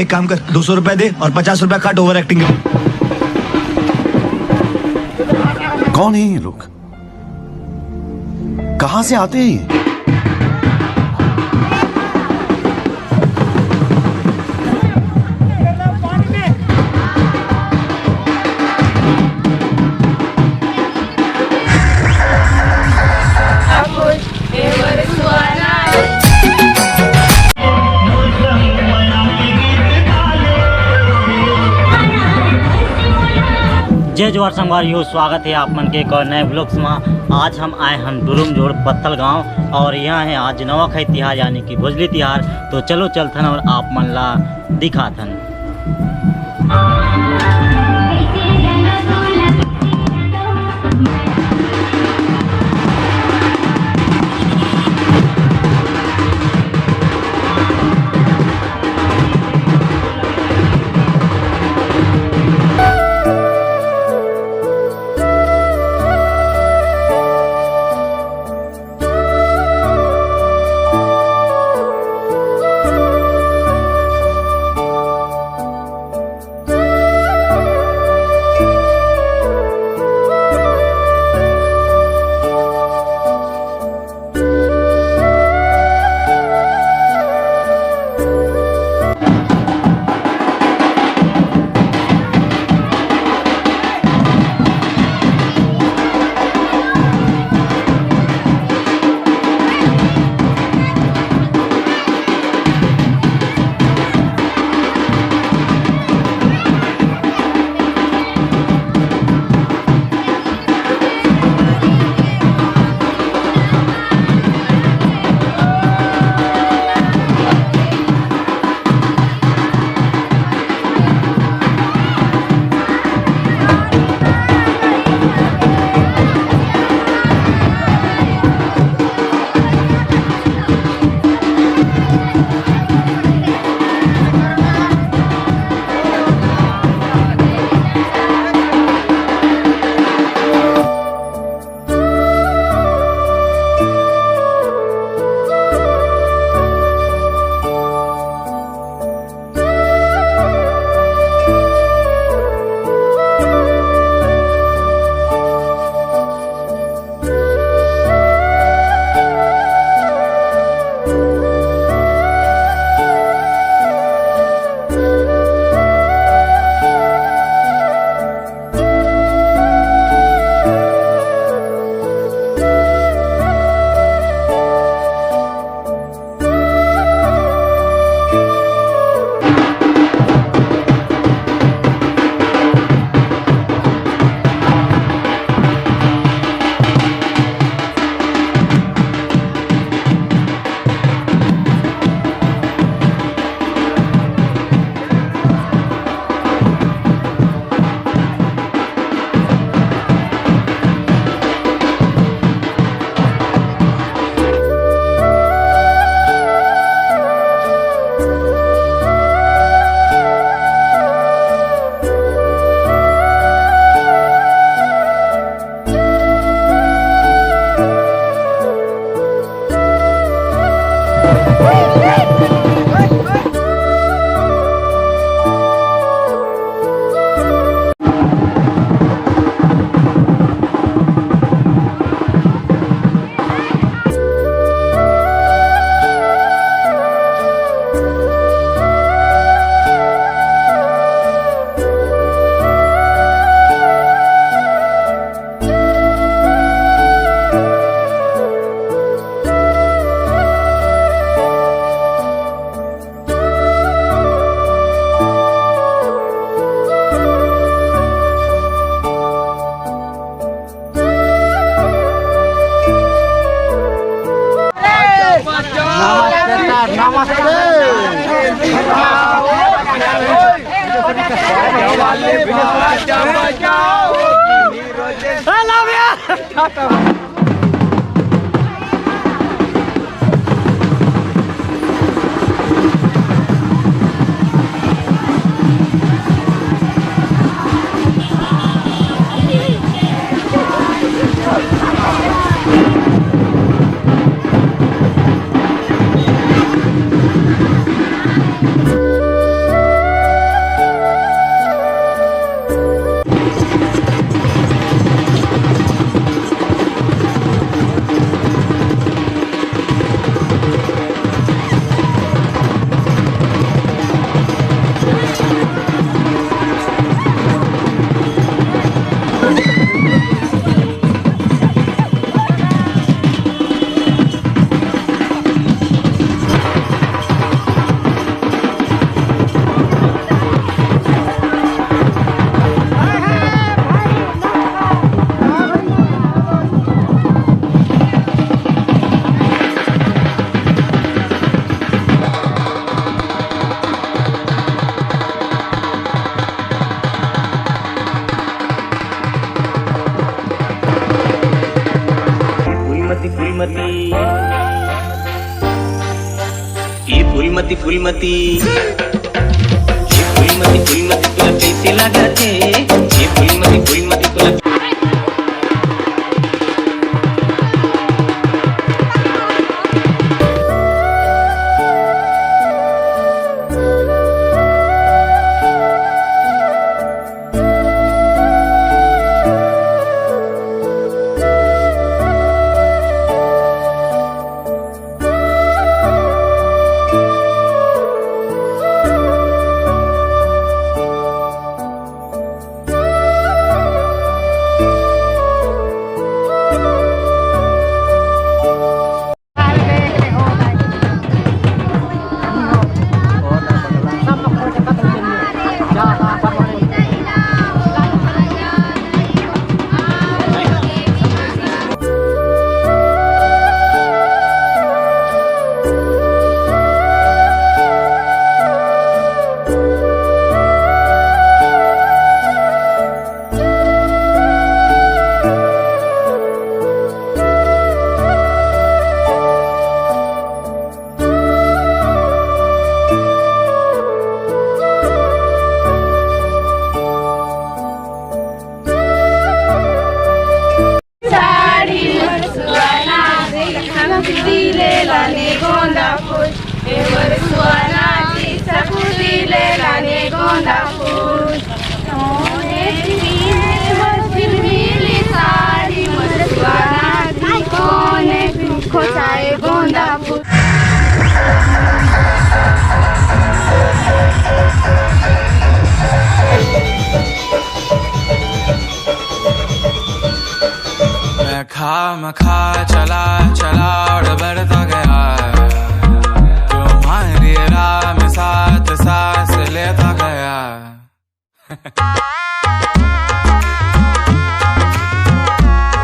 एक काम कर, 200 रुपए दे और 50 रुपए काट ओवर एक्टिंग के। कौन है ये लोग? कहां से आते हैं ये? जय जोहार संगवारियों, स्वागत है आप मन के एक और नए ब्लॉग्स में। आज हम आए हम डुरुम जोड़ पत्तल गांव और यहाँ है आज नवाखाई तिहार यानी कि भोजली तिहार। तो चलो चलथन और आप मन ला दिखाथन। फुलमती ये फुलमती फुलमती ये फुलमती फुलमती तुला कैसे लागते ये फुलमती फुलमती तुला मैं खा चला चला और बढ़ता गया तुम्हारी राह में साथ सांस लेता गया